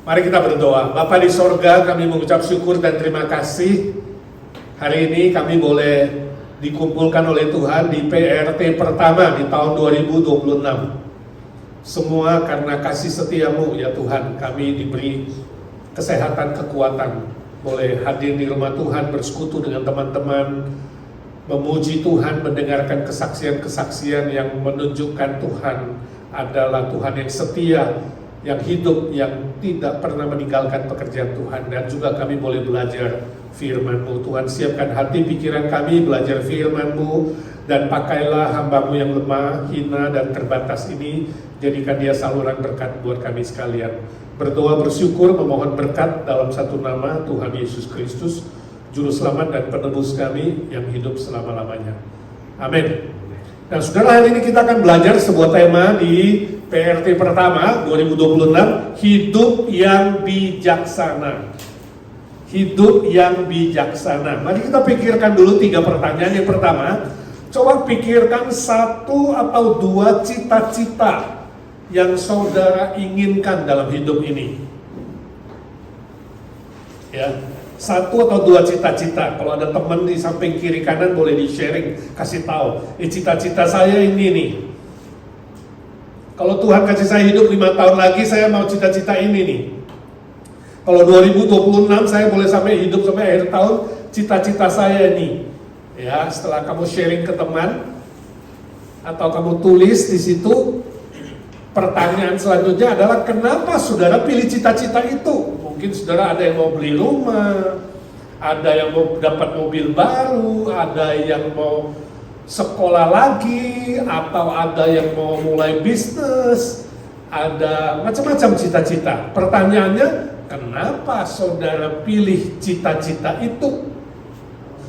Mari kita berdoa. Bapa di sorga, kami mengucap syukur dan terima kasih. Hari ini kami boleh dikumpulkan oleh Tuhan di PRT pertama di tahun 2026. Semua karena kasih setiamu ya Tuhan, kami diberi kesehatan, kekuatan. Boleh hadir di rumah Tuhan, bersekutu dengan teman-teman, memuji Tuhan, mendengarkan kesaksian-kesaksian yang menunjukkan Tuhan adalah Tuhan yang setia, yang hidup, yang tidak pernah meninggalkan pekerjaan Tuhan. Dan juga kami boleh belajar firman-Mu. Tuhan, siapkan hati pikiran kami belajar firman-Mu, dan pakailah hamba-Mu yang lemah, hina, dan terbatas ini, jadikan dia saluran berkat buat kami sekalian. Berdoa bersyukur memohon berkat dalam satu nama Tuhan Yesus Kristus, Juru Selamat dan Penebus kami yang hidup selama-lamanya. Amin. Dan saudara, hari ini kita akan belajar sebuah tema di PRT pertama 2026, hidup yang bijaksana. Hidup yang bijaksana. Mari kita pikirkan dulu 3 pertanyaan. Yang pertama, coba pikirkan 1 atau 2 cita-cita yang saudara inginkan dalam hidup ini. Ya, 1 atau 2 cita-cita. Kalau ada teman di samping kiri kanan boleh di-sharing, kasih tahu. Cita-cita saya ini nih. Kalau Tuhan kasih saya hidup 5 tahun lagi, saya mau cita-cita ini nih. Kalau 2026 saya boleh sampai hidup sampai akhir tahun, cita-cita saya nih. Ya, setelah kamu sharing ke teman atau kamu tulis di situ, pertanyaan selanjutnya adalah kenapa saudara pilih cita-cita itu? Mungkin saudara ada yang mau beli rumah, ada yang mau dapat mobil baru, ada yang mau sekolah lagi, atau ada yang mau mulai bisnis, ada macam-macam cita-cita. Pertanyaannya, kenapa saudara pilih cita-cita itu?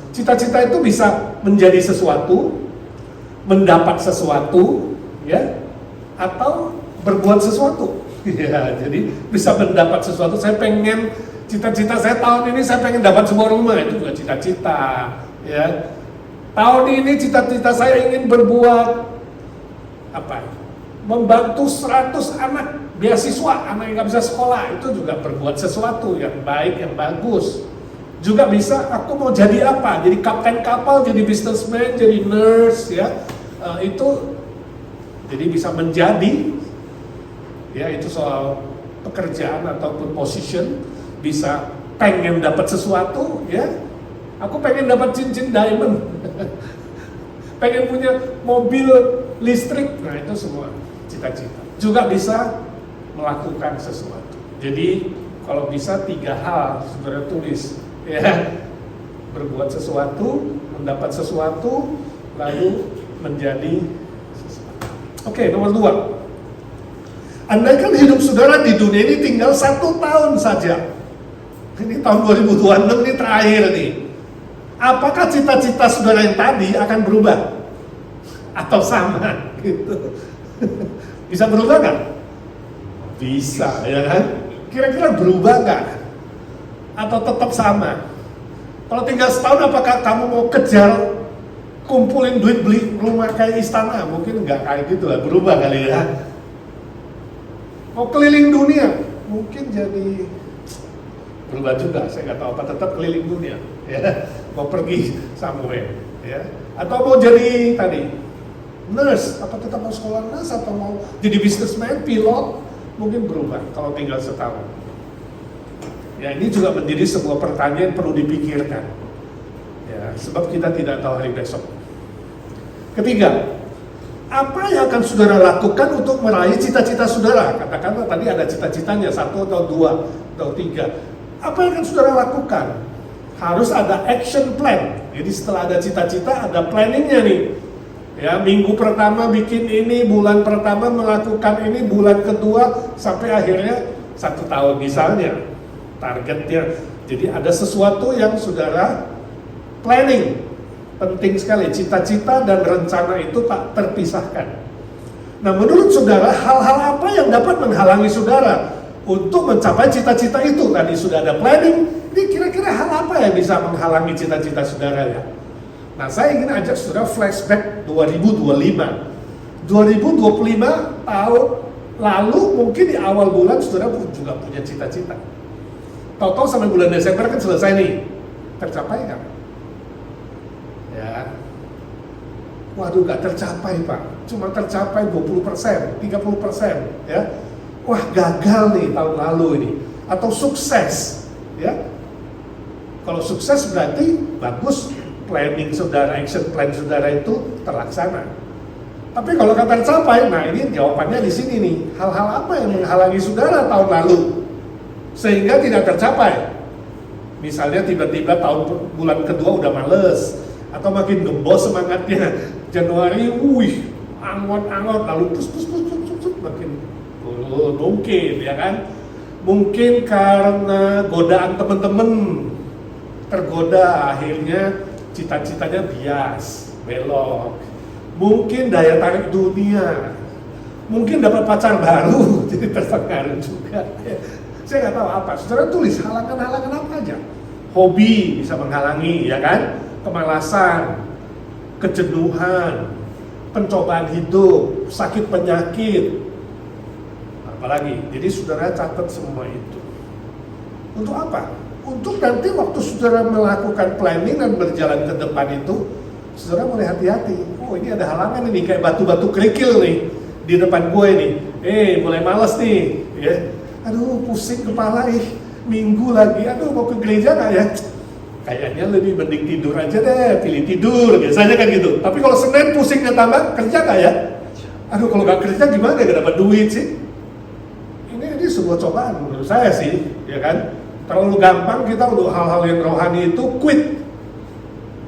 Cita-cita itu bisa menjadi sesuatu, mendapat sesuatu, ya, atau berbuat sesuatu. Ya, jadi bisa mendapat sesuatu. Saya pengen, cita-cita saya tahun ini saya pengen dapat sebuah rumah, itu juga cita-cita, ya. Tahun ini cita-cita saya ingin berbuat apa? Membantu 100 anak beasiswa, anak yang nggak bisa sekolah, itu juga berbuat sesuatu yang baik, yang bagus. Juga bisa, aku mau jadi apa? Jadi kapten kapal, jadi businessman, jadi nurse, ya. Itu jadi bisa menjadi, ya, itu soal pekerjaan ataupun position. Bisa pengen dapat sesuatu, ya. Aku pengen dapat cincin diamond, pengen punya mobil listrik, nah itu semua cita-cita. Juga bisa melakukan sesuatu. Jadi kalau bisa 3 hal saudara tulis, ya, berbuat sesuatu, mendapat sesuatu, lalu menjadi sesuatu. Oke, nomor 2. Andaikan hidup saudara di dunia ini tinggal 1 tahun saja. Ini tahun 2026 ini terakhir nih. Apakah cita-cita saudara yang tadi akan berubah? Atau sama? Gitu. Bisa berubah nggak? Bisa, ya kan? Kira-kira berubah nggak? Atau tetap sama? Kalau tinggal setahun, apakah kamu mau kejar kumpulin duit beli rumah kayak istana? Mungkin nggak kayak gitu lah, berubah kali ya. Mau keliling dunia? Mungkin jadi berubah juga, saya nggak tahu apa, tetap keliling dunia, ya. Mau pergi somewhere, ya. Atau mau jadi tadi nurse, apa tetap mau sekolah nurse, atau mau jadi businessman, pilot, mungkin berubah kalau tinggal setahun. Ya, ini juga menjadi sebuah pertanyaan yang perlu dipikirkan, ya, sebab kita tidak tahu hari besok. Ketiga, apa yang akan saudara lakukan untuk meraih cita-cita saudara? Katakanlah tadi ada cita-citanya 1 atau 2 atau 3. Apa yang akan saudara lakukan? Harus ada action plan. Jadi setelah ada cita-cita, ada planningnya nih. Ya, minggu pertama bikin ini, bulan pertama melakukan ini, bulan kedua sampai akhirnya 1 tahun misalnya targetnya. Jadi ada sesuatu yang saudara planning. Penting sekali, cita-cita dan rencana itu tak terpisahkan. Nah, menurut saudara, hal-hal apa yang dapat menghalangi saudara untuk mencapai cita-cita itu? Tadi sudah ada planning, ini kira-kira hal apa yang bisa menghalangi cita-cita saudara ya? Nah, saya ingin ajak saudara flashback 2025. 2025 tahun Lalu mungkin di awal bulan saudara juga punya cita-cita. Tahu-tahu sampai bulan Desember kan selesai nih. Tercapai nggak? Ya. Waduh, nggak tercapai Pak. Cuma tercapai 20%, 30%, ya. Wah, gagal nih tahun lalu ini. Atau sukses, ya. Kalau sukses berarti bagus, planning saudara, action plan saudara itu terlaksana. Tapi kalau kata tercapai, nah ini jawabannya di sini nih. Hal-hal apa yang menghalangi saudara tahun lalu sehingga tidak tercapai? Misalnya tiba-tiba bulan kedua udah males, atau makin gembos semangatnya. Januari, angot-angot, lalu pus, makin mungkin, ya kan? Mungkin karena godaan teman-teman, tergoda, akhirnya cita-citanya bias, belok. Mungkin daya tarik dunia, mungkin dapat pacar baru, jadi terpengaruh juga. Saya nggak tahu apa. Saudara tulis halangan-halangan apa aja. Hobi bisa menghalangi, ya kan? Kemalasan, kejenuhan, pencobaan hidup, sakit penyakit, apalagi. Jadi saudara catat semua itu. Untuk apa? Untuk nanti waktu saudara melakukan planning dan berjalan ke depan itu, saudara mulai hati-hati. Oh, ini ada halangan ini, kayak batu-batu kerikil nih di depan gue nih. Mulai males nih, ya. Aduh, pusing kepala, minggu lagi, aduh mau ke gereja nggak ya? Kayaknya lebih mending tidur aja deh, pilih tidur, biasanya kan gitu. Tapi kalau Senin pusingnya tambah, kerja nggak ya? Aduh, kalau nggak kerja gimana ya, nggak dapat duit sih? Ini sebuah cobaan menurut saya sih, ya kan? Terlalu gampang kita untuk hal-hal yang rohani itu quit.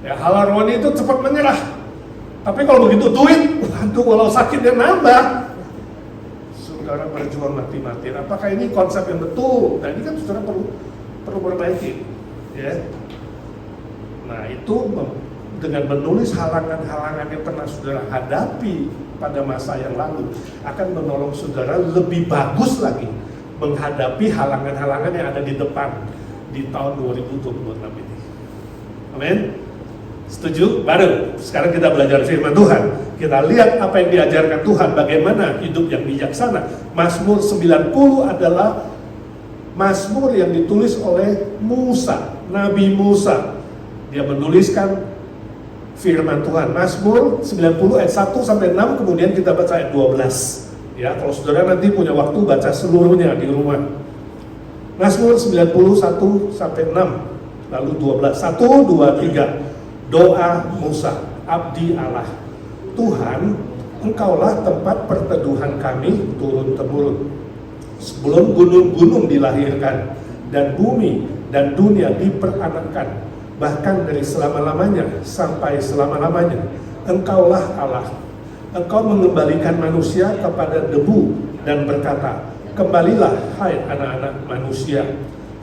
Ya, hal rohani itu cepat menyerah. Tapi kalau begitu duit, waduh, walau sakitnya nambah. Saudara berjuang mati-matian. Apakah ini konsep yang betul? Nah, ini kan saudara perlu perbaiki, ya. Nah, itu dengan menulis halangan-halangan yang pernah saudara hadapi pada masa yang lalu akan menolong saudara lebih bagus lagi menghadapi halangan-halangan yang ada di depan di tahun 2026 ini. Amin. Setuju? Baru sekarang kita belajar firman Tuhan. Kita lihat apa yang diajarkan Tuhan, bagaimana hidup yang bijaksana. Mazmur 90 adalah mazmur yang ditulis oleh Musa, Nabi Musa. Dia menuliskan firman Tuhan. Mazmur 90 ayat 1 sampai 6, kemudian kita baca ayat 12. Ya, kalau saudara nanti punya waktu baca seluruhnya di rumah. Mazmur 91 sampai 6, lalu 12. 1, 2, 3. Doa Musa, abdi Allah. Tuhan, Engkaulah tempat perteduhan kami turun-temurun. Sebelum gunung-gunung dilahirkan dan bumi dan dunia diperanakkan, bahkan dari selama-lamanya sampai selama-lamanya, Engkaulah Allah. Engkau mengembalikan manusia kepada debu dan berkata, kembalilah hai anak-anak manusia,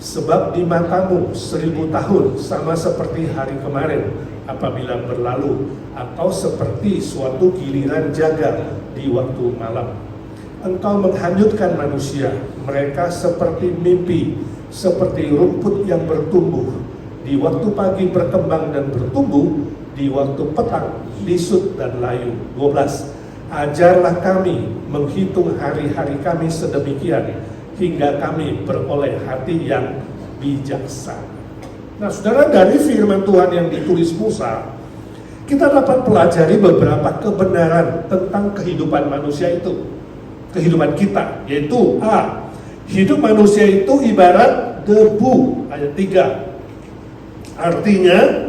sebab di matamu 1000 tahun sama seperti hari kemarin apabila berlalu, atau seperti suatu giliran jaga di waktu malam. Engkau menghanyutkan manusia, mereka seperti mimpi, seperti rumput yang bertumbuh. Di waktu pagi berkembang dan bertumbuh, di waktu petang lisut dan layu. 12. Ajarlah kami menghitung hari-hari kami sedemikian, hingga kami beroleh hati yang bijaksana. Nah, saudara, dari firman Tuhan yang ditulis Musa, kita dapat pelajari beberapa kebenaran tentang kehidupan manusia itu. Kehidupan kita, yaitu A. Hidup manusia itu ibarat debu, ayat 3. Artinya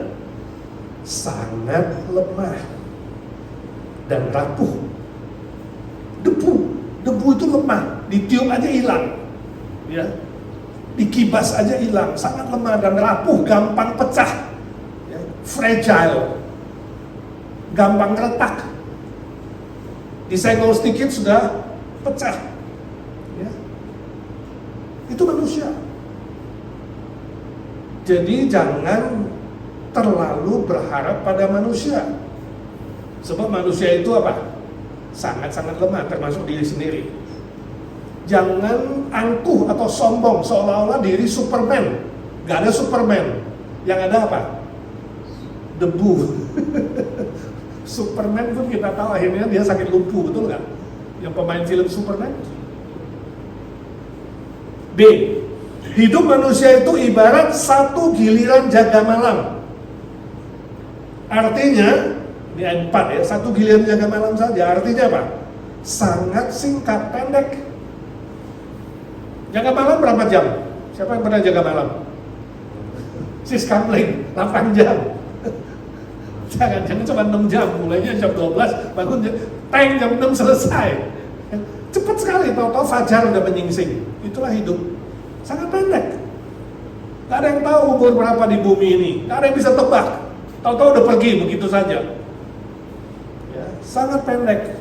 sangat lemah dan rapuh. Debu itu lemah, ditiup aja hilang, ya, dikibas aja hilang, sangat lemah dan rapuh, gampang pecah, ya, fragile, gampang retak, disenggol sedikit sudah pecah, ya. Itu manusia. Jadi jangan terlalu berharap pada manusia, sebab manusia itu apa? Sangat-sangat lemah, termasuk diri sendiri. Jangan angkuh atau sombong seolah-olah diri Superman. Gak ada Superman. Yang ada apa? Debu. Superman pun kita tahu akhirnya dia sakit lumpuh, betul gak? Yang pemain film Superman, B. Hidup manusia itu ibarat satu giliran jaga malam. Artinya, ini ayat 4 ya, satu giliran jaga malam saja. Artinya apa? Sangat singkat, pendek. Jaga malam berapa jam? Siapa yang pernah jaga malam? Sis Kamling, 8 jam. Jangan cuma 6 jam, mulainya jam 12, bangun teng jam 6 selesai. Cepat sekali, tahu-tahu fajar udah menyingsing. Itulah hidup. Sangat pendek. Gak ada yang tahu umur berapa di bumi ini. Gak ada yang bisa tebak. Tahu-tahu udah pergi begitu saja. Ya, sangat pendek.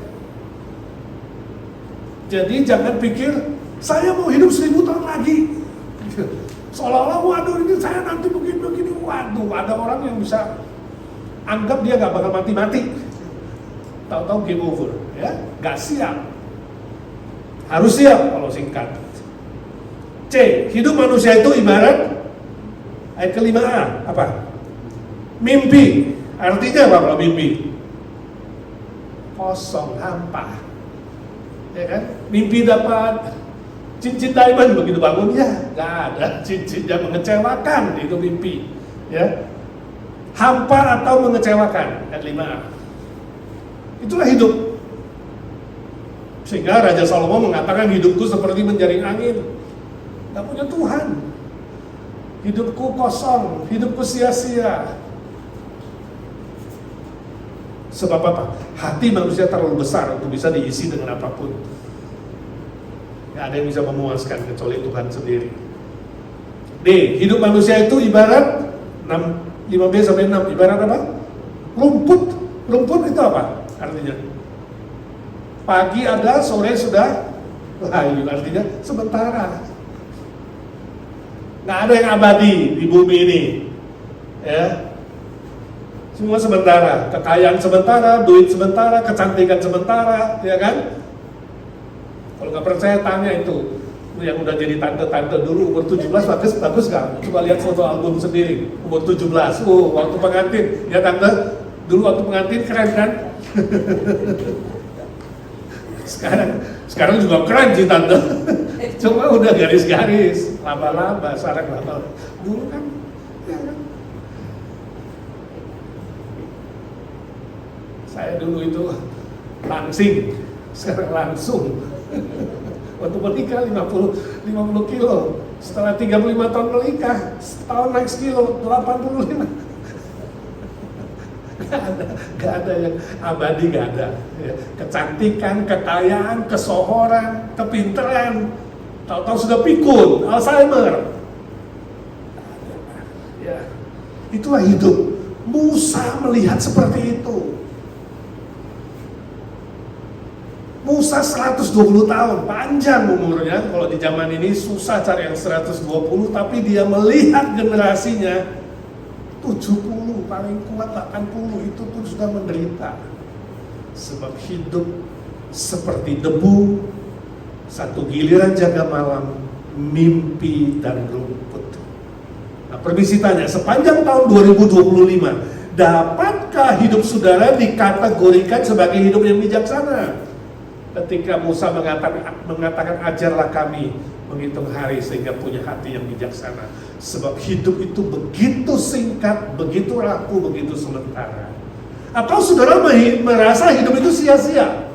Jadi jangan pikir saya mau hidup 1000 tahun lagi. Seolah-olah waduh ini saya nanti begini. Waduh, ada orang yang bisa anggap dia gak bakal mati-mati. Tahu-tahu game over, ya, gak siap. Harus siap kalau singkat. C. Hidup manusia itu ibarat ayat ke-5a, apa? Mimpi. Artinya apa kalau mimpi? Kosong, hampa. Ya kan? Mimpi dapat cincin diamond, begitu bangun ya gak ada cincin yang mengecewakan, itu mimpi. Ya. Hampa atau mengecewakan, ayat 5a. Itulah hidup. Sehingga Raja Salomo mengatakan hidupku seperti menjaring angin. Gak punya Tuhan. Hidupku kosong, hidupku sia-sia. Sebab apa? Hati manusia terlalu besar untuk bisa diisi dengan apapun. Gak ada yang bisa memuaskan kecuali Tuhan sendiri. D. Hidup manusia itu ibarat 5b sampai 6, ibarat apa? Rumput. Rumput itu apa artinya? Pagi ada, sore sudah layu, artinya sementara. Nggak ada yang abadi di bumi ini, ya. Semua sementara, kekayaan sementara, duit sementara, kecantikan sementara, ya kan? Kalau nggak percaya tanya itu yang udah jadi tante-tante dulu umur 17 bagus nggak? Coba lihat foto album sendiri umur 17, waktu pengantin, ya tante, dulu waktu pengantin keren kan? Sekarang juga keren sih tante. Cuma udah garis-garis, laba-laba, sarang laba. Dulu kan, ya kan? Saya dulu itu langsing, sekarang langsung. Waktu menikah 50 kilo, setelah 35 tahun menikah, setahun naik sekilo, 85. Gak ada yang abadi, gak ada. Ya. Kecantikan, kekayaan, kesohoran, kepinteran, tahu-tahu sudah pikun, Alzheimer. Ya. Itulah hidup. Musa melihat seperti itu. Musa 120 tahun, panjang umurnya. Kalau di zaman ini susah cari yang 120, tapi dia melihat generasinya 70, paling kuat 80, itu pun sudah menderita. Sebab hidup seperti debu, satu giliran jaga malam, mimpi dan rumput. Nah, permisi tanya, sepanjang tahun 2025, dapatkah hidup saudara dikategorikan sebagai hidup yang bijaksana? Ketika Musa mengatakan ajarlah kami menghitung hari sehingga punya hati yang bijaksana. Sebab hidup itu begitu singkat, begitu rapuh, begitu sementara. Atau saudara merasa hidup itu sia-sia?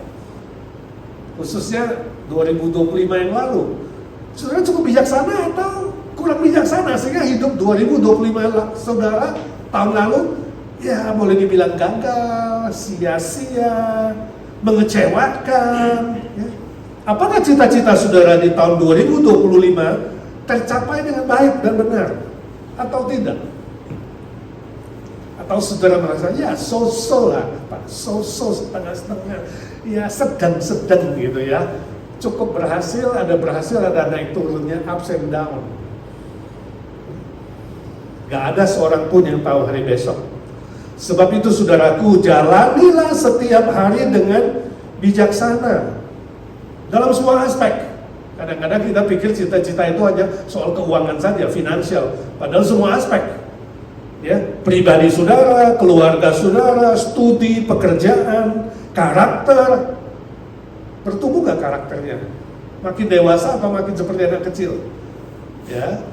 Khususnya 2025 yang lalu. Saudara cukup bijaksana atau kurang bijaksana sehingga hidup 2025 saudara tahun lalu ya boleh dibilang gagal, sia-sia, mengecewakan, ya. Apakah cita-cita saudara di tahun 2025 tercapai dengan baik dan benar atau tidak? Atau saudara merasa ya so-so lah, Pak, so-so, setengah-setengah, ya sedang-sedang gitu ya, cukup berhasil, ada naik turunnya, ups and down. Gak ada seorang pun yang tahu hari besok. Sebab itu saudaraku, jalanilah setiap hari dengan bijaksana dalam semua aspek. Kadang-kadang kita pikir cita-cita itu hanya soal keuangan saja, finansial, padahal semua aspek. Ya, pribadi saudara, keluarga saudara, studi, pekerjaan, karakter. Bertumbuh gak karakternya? Makin dewasa apa makin seperti anak kecil? Ya,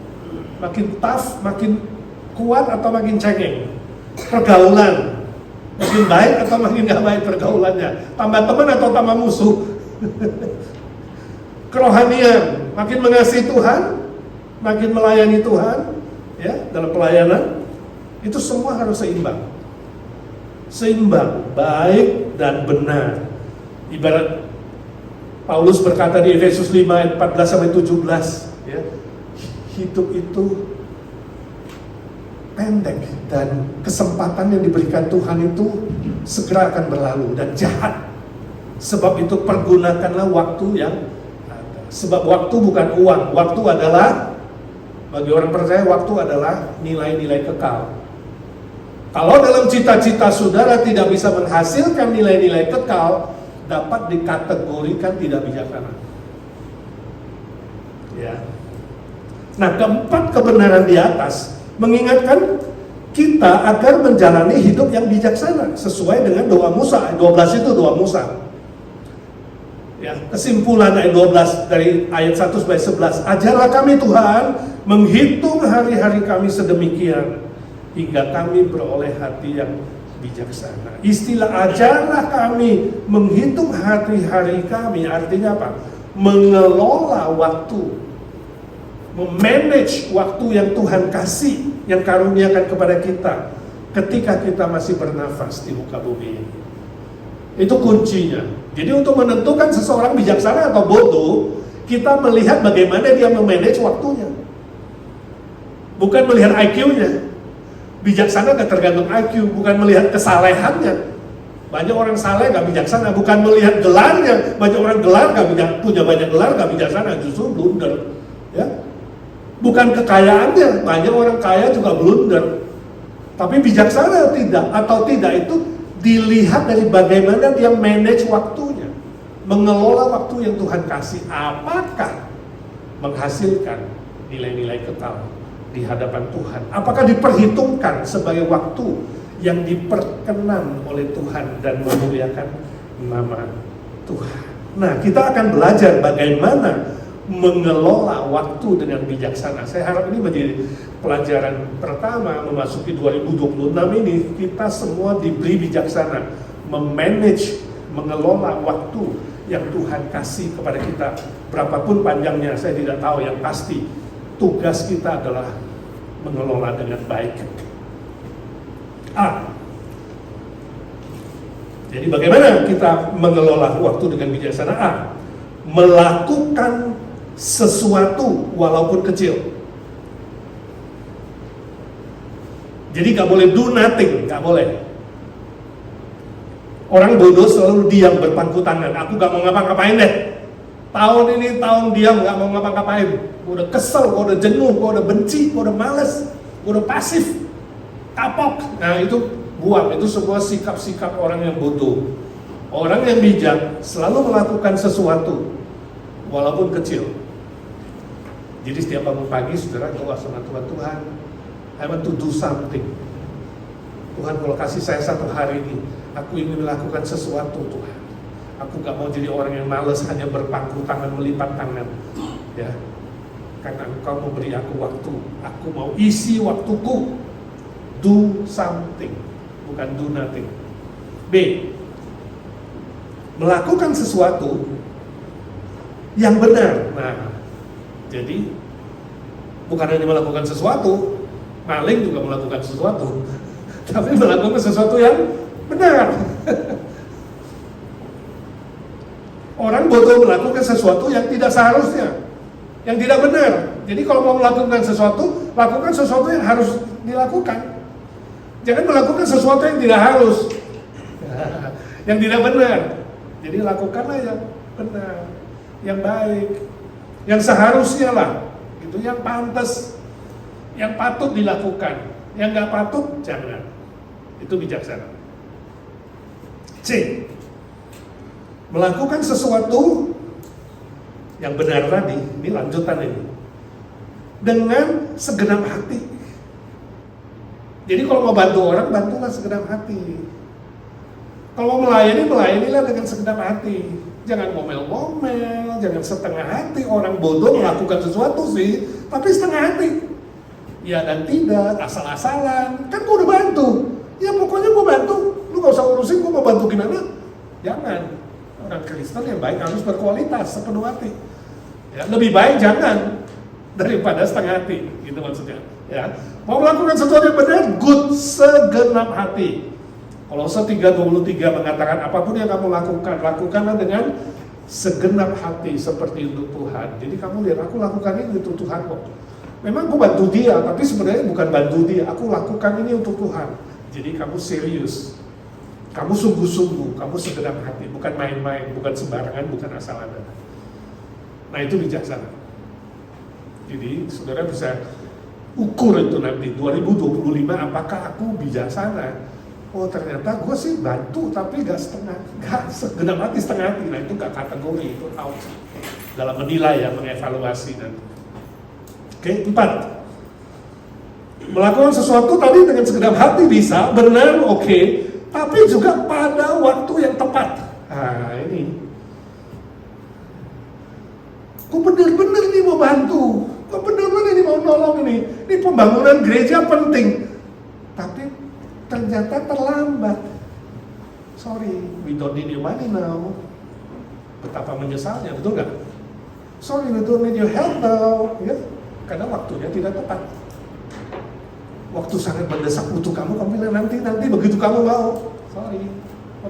makin tough, makin kuat atau makin cengeng. Pergaulan, makin baik atau makin gak baik pergaulannya. Tambah teman atau tambah musuh. Kerohanian, makin mengasihi Tuhan, makin melayani Tuhan, ya, dalam pelayanan. Itu semua harus seimbang. Seimbang, baik dan benar. Ibarat Paulus berkata di Efesus 5 ayat 14-17, ya, hidup itu pendek dan kesempatan yang diberikan Tuhan itu segera akan berlalu dan jahat. Sebab itu pergunakanlah waktu yang ada. Sebab waktu bukan uang. Waktu adalah, bagi orang percaya, waktu adalah nilai-nilai kekal. Kalau dalam cita-cita saudara tidak bisa menghasilkan nilai-nilai kekal, dapat dikategorikan tidak bijaksana. Ya. Nah, keempat kebenaran di atas mengingatkan kita agar menjalani hidup yang bijaksana sesuai dengan doa Musa. Ayat 12 itu doa Musa. Ya, kesimpulan ayat 12 dari ayat 1-11. Ajarlah kami Tuhan menghitung hari-hari kami sedemikian hingga kami beroleh hati yang bijaksana. Istilah ajarlah kami menghitung hari-hari kami artinya apa? Mengelola waktu, memanage waktu yang Tuhan kasih, yang karuniakan kepada kita ketika kita masih bernafas di muka bumi ini. Itu kuncinya. Jadi untuk menentukan seseorang bijaksana atau bodoh, kita melihat bagaimana dia memanage waktunya, bukan melihat IQ-nya. Bijaksana gak tergantung IQ, bukan melihat kesalehannya. Banyak orang saleh gak bijaksana, bukan melihat gelarnya. Banyak orang gelar punya banyak gelar gak bijaksana, justru blunder. Ya, bukan kekayaannya, banyak orang kaya juga blunder. Tapi bijaksana tidak atau tidak itu dilihat dari bagaimana dia manage waktunya, mengelola waktu yang Tuhan kasih. Apakah menghasilkan nilai-nilai kekal di hadapan Tuhan? Apakah diperhitungkan sebagai waktu yang diperkenan oleh Tuhan dan memuliakan nama Tuhan? Nah, kita akan belajar bagaimana mengelola waktu dengan bijaksana. Saya harap ini menjadi pelajaran pertama memasuki 2026 ini. Kita semua diberi bijaksana, memanage, mengelola waktu yang Tuhan kasih kepada kita. Berapapun panjangnya, saya tidak tahu. Yang pasti, tugas kita adalah mengelola dengan baik. Jadi bagaimana kita mengelola waktu dengan bijaksana? Melakukan sesuatu walaupun kecil. Jadi gak boleh do nothing, gak boleh. Orang bodoh selalu diam berpangku tangan. Aku gak mau ngapa-ngapain deh. Tahun ini tahun diam, gak mau ngapa-ngapain. Gue udah kesel, gue udah jenuh, gue udah benci, gue udah males, gue udah pasif, kapok. Nah itu buang, itu semua sikap-sikap orang yang bodoh. Orang yang bijak selalu melakukan sesuatu walaupun kecil. Jadi setiap bangun pagi, saudara doa sama Tuhan, Tuhan, I want to do something. Tuhan, kalau kasih saya satu hari ini, aku ingin melakukan sesuatu, Tuhan. Aku gak mau jadi orang yang malas hanya berpangku tangan, melipat tangan. Ya, karena Engkau memberi aku waktu. Aku mau isi waktuku. Do something, bukan do nothing. B, melakukan sesuatu yang benar. Nah, jadi bukan hanya melakukan sesuatu, maling juga melakukan sesuatu, tapi melakukan sesuatu yang benar. Orang bodoh melakukan sesuatu yang tidak seharusnya, yang tidak benar. Jadi kalau mau melakukan sesuatu, lakukan sesuatu yang harus dilakukan. Jangan melakukan sesuatu yang tidak harus, yang tidak benar. Jadi lakukanlah yang benar, yang baik, yang seharusnya lah, itu yang pantas, yang patut dilakukan. Yang nggak patut jangan. Itu bijaksana. C, melakukan sesuatu yang benar tadi, ini lanjutan ini, dengan segenap hati. Jadi kalau mau bantu orang, bantulah segenap hati. Kalau mau melayani, melayanilah dengan segenap hati. Jangan ngomel-ngomel, jangan setengah hati. Orang bodoh melakukan sesuatu sih, tapi setengah hati. Ya dan tidak, asal-asalan. Kan gue udah bantu. Ya pokoknya gue bantu. Lu gak usah urusin gue mau bantu gimana. Jangan. Orang Kristen yang baik harus berkualitas, sepenuh hati. Ya, lebih baik jangan daripada setengah hati, gitu maksudnya. Ya, mau melakukan sesuatu yang benar, good, segenap hati. Kolose 3:23 mengatakan apapun yang kamu lakukan, lakukanlah dengan segenap hati seperti untuk Tuhan. Jadi kamu lihat, aku lakukan ini untuk Tuhan kok. Memang aku bantu dia, tapi sebenarnya bukan bantu dia, aku lakukan ini untuk Tuhan. Jadi kamu serius, kamu sungguh-sungguh, kamu segenap hati, bukan main-main, bukan sembarangan, bukan asal-asalan. Nah itu bijaksana. Jadi saudara bisa ukur itu nanti 2025 apakah aku bijaksana. Oh ternyata gue sih bantu tapi gak segenap hati setengah hati. Nah itu gak kategori, itu out dalam menilai ya, mengevaluasi nanti. Oke, 4. Melakukan sesuatu tadi dengan segenap hati bisa, benar, oke, tapi juga pada waktu yang tepat. Nah ini gue bener-bener nih mau bantu, gue bener-bener nih mau nolong ini pembangunan gereja penting, tapi ternyata terlambat. Sorry, we don't need your money now. Betapa menyesalnya, betul nggak? Sorry, we don't need your help now. Ya, karena waktunya tidak tepat. Waktu sangat mendesak butuh kamu bilang nanti begitu kamu mau. Sorry,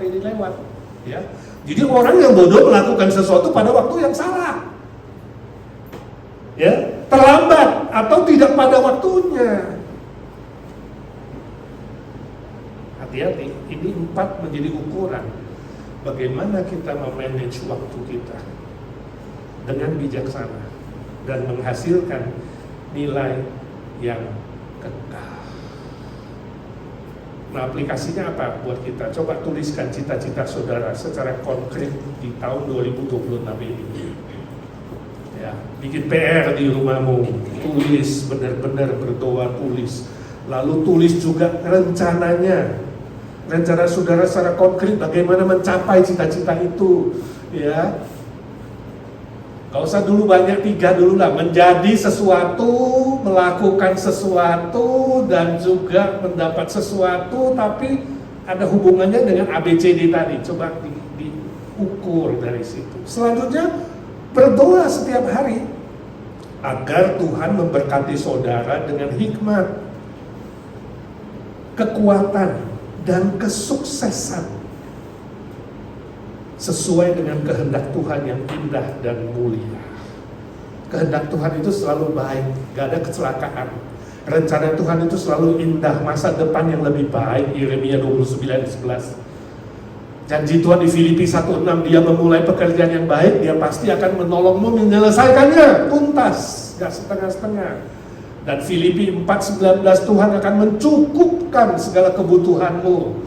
ini lewat. Ya, jadi orang yang bodoh melakukan sesuatu pada waktu yang salah. Ya, terlambat atau tidak pada waktunya. Hati-hati, ini 4 menjadi ukuran bagaimana kita memanage waktu kita dengan bijaksana dan menghasilkan nilai yang kekal. Nah, aplikasinya apa buat kita? Coba tuliskan cita-cita saudara secara konkret di tahun 2026 ini. Ya, bikin PR di rumahmu, tulis, benar-benar berdoa, tulis. Lalu tulis juga rencananya, rencana saudara secara konkret bagaimana mencapai cita-cita itu, ya. Gak usah dulu banyak, 3 dulu lah, menjadi sesuatu, melakukan sesuatu, dan juga mendapat sesuatu, tapi ada hubungannya dengan ABCD tadi. Coba diukur dari situ. Selanjutnya, berdoa setiap hari agar Tuhan memberkati saudara dengan hikmat, kekuatan, dan kesuksesan sesuai dengan kehendak Tuhan yang indah dan mulia. Kehendak Tuhan itu selalu baik, gak ada kecelakaan. Rencana Tuhan itu selalu indah, masa depan yang lebih baik. Yeremia 29:11. Janji Tuhan di Filipi 1:6, dia memulai pekerjaan yang baik, dia pasti akan menolongmu menyelesaikannya tuntas, gak setengah-setengah. Dan Filipi 4:19, Tuhan akan mencukupkan segala kebutuhanmu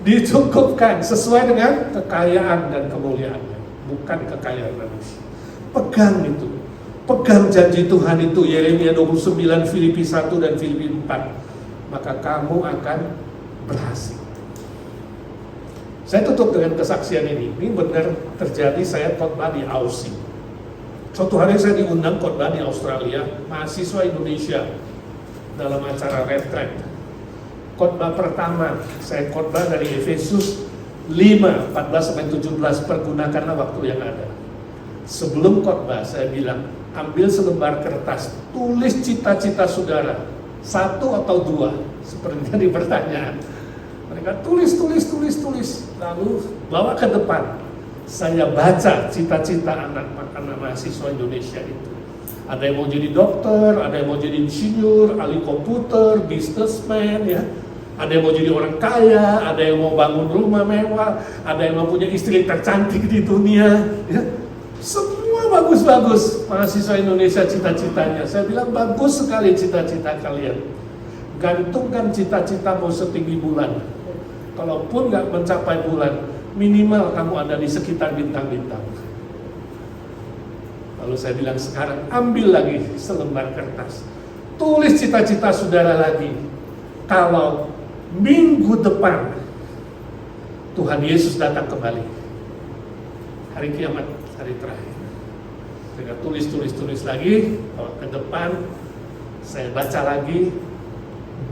dicukupkan sesuai dengan kekayaan dan kemuliaannya, bukan kekayaan manusia. Pegang itu, pegang janji Tuhan itu, Yeremia 29, Filipi 1 dan Filipi 4, maka kamu akan berhasil. Saya tutup dengan kesaksian ini benar terjadi. Saya khotbah di Aussie. Suatu hari saya diundang khotbah di Australia, mahasiswa Indonesia dalam acara retret. Khotbah pertama, saya khotbah dari Efesus 5:14-17, pergunakanlah waktu yang ada. Sebelum khotbah saya bilang, ambil selembar kertas, tulis cita-cita saudara, 1 atau 2, seperti tadi pertanyaan. Mereka tulis, lalu bawa ke depan. Saya baca cita-cita anak-anak mahasiswa Indonesia itu. Ada yang mau jadi dokter, ada yang mau jadi insinyur, ahli komputer, businessman, ya. Ada yang mau jadi orang kaya, ada yang mau bangun rumah mewah, ada yang mau punya istri tercantik di dunia, ya. Semua bagus-bagus mahasiswa Indonesia cita-citanya. Saya bilang bagus sekali cita-cita kalian. Gantungkan cita-citamu setinggi bulan. Kalaupun nggak mencapai bulan, minimal kamu ada di sekitar bintang-bintang. Lalu saya bilang, sekarang ambil lagi selembar kertas, tulis cita-cita saudara lagi. Kalau minggu depan Tuhan Yesus datang kembali, hari kiamat, hari terakhir. Saya tulis lagi, bawa ke depan, saya baca lagi,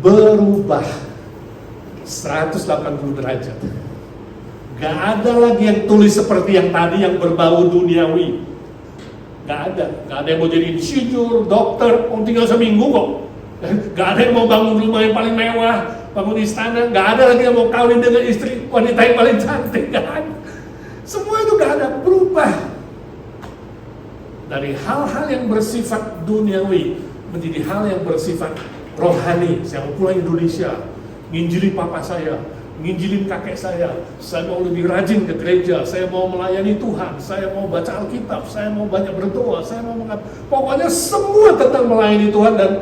berubah 180 derajat. Gak ada lagi yang tulis seperti yang tadi yang berbau duniawi. Gak ada yang mau jadi insinyur, dokter, tinggal seminggu kok. Gak ada yang mau bangun rumah yang paling mewah, bangun istana. Gak ada lagi yang mau kawin dengan istri wanita yang paling cantik. Gak ada. Semua itu gak ada, berubah dari hal-hal yang bersifat duniawi menjadi hal yang bersifat rohani. Saya mau pulang Indonesia, nginjili papa saya, nginjilin kakek saya mau lebih rajin ke gereja, saya mau melayani Tuhan, saya mau baca Alkitab, saya mau banyak berdoa, saya mau pokoknya semua tentang melayani Tuhan dan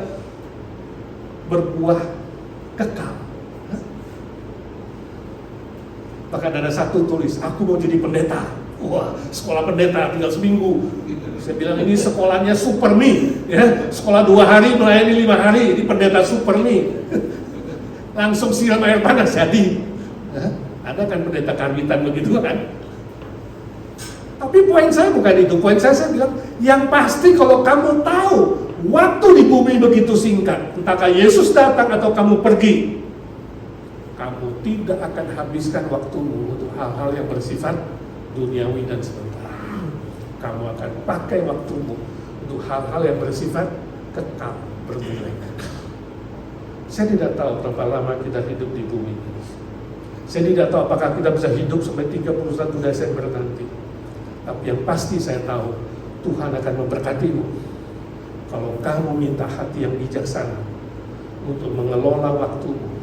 berbuah kekal. Bahkan ada satu tulis, aku mau jadi pendeta. Wah, sekolah pendeta tinggal seminggu. Saya bilang ini sekolahnya super me, ya. Sekolah 2 hari melayani 5 hari, ini pendeta super me. Langsung siram air panas jadi. Ada kan pendeta karbitan begitu kan? Tapi poin saya bukan itu. Poin saya bilang, yang pasti kalau kamu tahu waktu di bumi begitu singkat, entahkah Yesus datang atau kamu pergi, kamu tidak akan habiskan waktumu untuk hal-hal yang bersifat duniawi dan sementara. Kamu akan pakai waktumu untuk hal-hal yang bersifat kekal, bernilai kekal. Saya tidak tahu berapa lama kita hidup di bumi ini. Saya tidak tahu apakah kita bisa hidup sampai 31 Desember nanti. Tapi yang pasti saya tahu, Tuhan akan memberkatimu kalau kamu minta hati yang bijaksana untuk mengelola waktumu.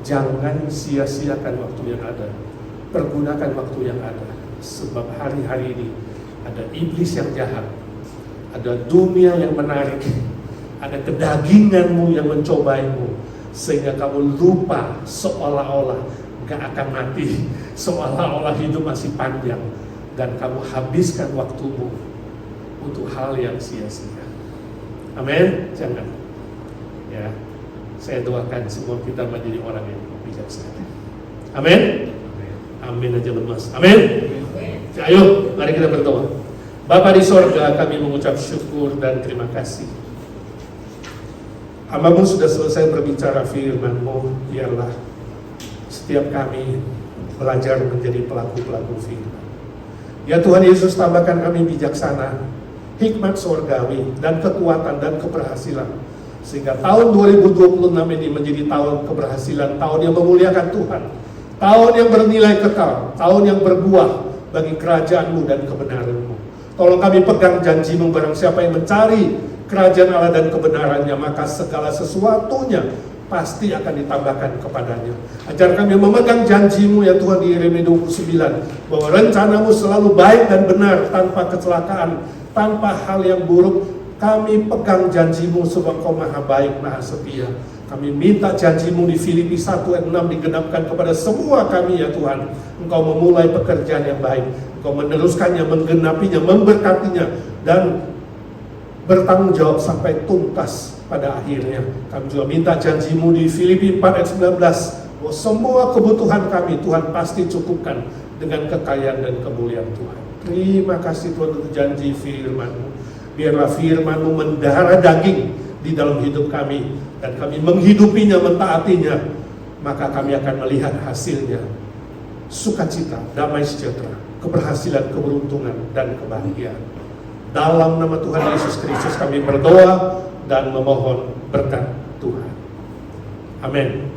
Jangan sia-siakan waktu yang ada. Pergunakan waktu yang ada. Sebab hari-hari ini ada iblis yang jahat, ada dunia yang menarik, ada kedaginganmu yang mencobaimu, sehingga kamu lupa seolah-olah gak akan mati, seolah-olah hidup masih panjang, dan kamu habiskan waktumu untuk hal yang sia-sia. Amin? Jangan. Ya, saya doakan semua kita menjadi orang yang bijaksana. Amin? Amin aja lemas. Amin? Ayo, mari kita berdoa. Bapa di sorga, kami mengucap syukur dan terima kasih. Hamba-Mu sudah selesai berbicara firman-Mu. Biarlah setiap kami belajar menjadi pelaku-pelaku firman. Ya Tuhan Yesus, tambahkan kami bijaksana, hikmat sorgawi, dan kekuatan dan keberhasilan, sehingga tahun 2026 ini menjadi tahun keberhasilan, tahun yang memuliakan Tuhan, tahun yang bernilai kekal, tahun yang berbuah bagi kerajaan-Mu dan kebenaran-Mu. Tolong kami pegang janji-Mu, barang siapa yang mencari kerajaan Allah dan kebenarannya, maka segala sesuatunya pasti akan ditambahkan kepadanya. Ajar kami memegang janji-Mu ya Tuhan di Yeremia 29, bahwa rencana-Mu selalu baik dan benar, tanpa kecelakaan, tanpa hal yang buruk. Kami pegang janji-Mu sebab Kau maha baik, maha setia. Kami minta janji-Mu di Filipi 1 ayat 6 digenapkan kepada semua kami ya Tuhan. Engkau memulai pekerjaan yang baik, Engkau meneruskannya, menggenapinya, memberkatinya, dan bertanggung jawab sampai tuntas pada akhirnya. Kami juga minta janji-Mu di Filipi 4 ayat 19, bahwa semua kebutuhan kami Tuhan pasti cukupkan dengan kekayaan dan kemuliaan Tuhan. Terima kasih Tuhan untuk janji firman-Mu. Biarlah firman-Mu mendarah daging di dalam hidup kami, dan kami menghidupinya, mentaatinya, maka kami akan melihat hasilnya: sukacita, damai sejahtera, keberhasilan, keberuntungan, dan kebahagiaan. Dalam nama Tuhan Yesus Kristus kami berdoa dan memohon berkat Tuhan. Amin.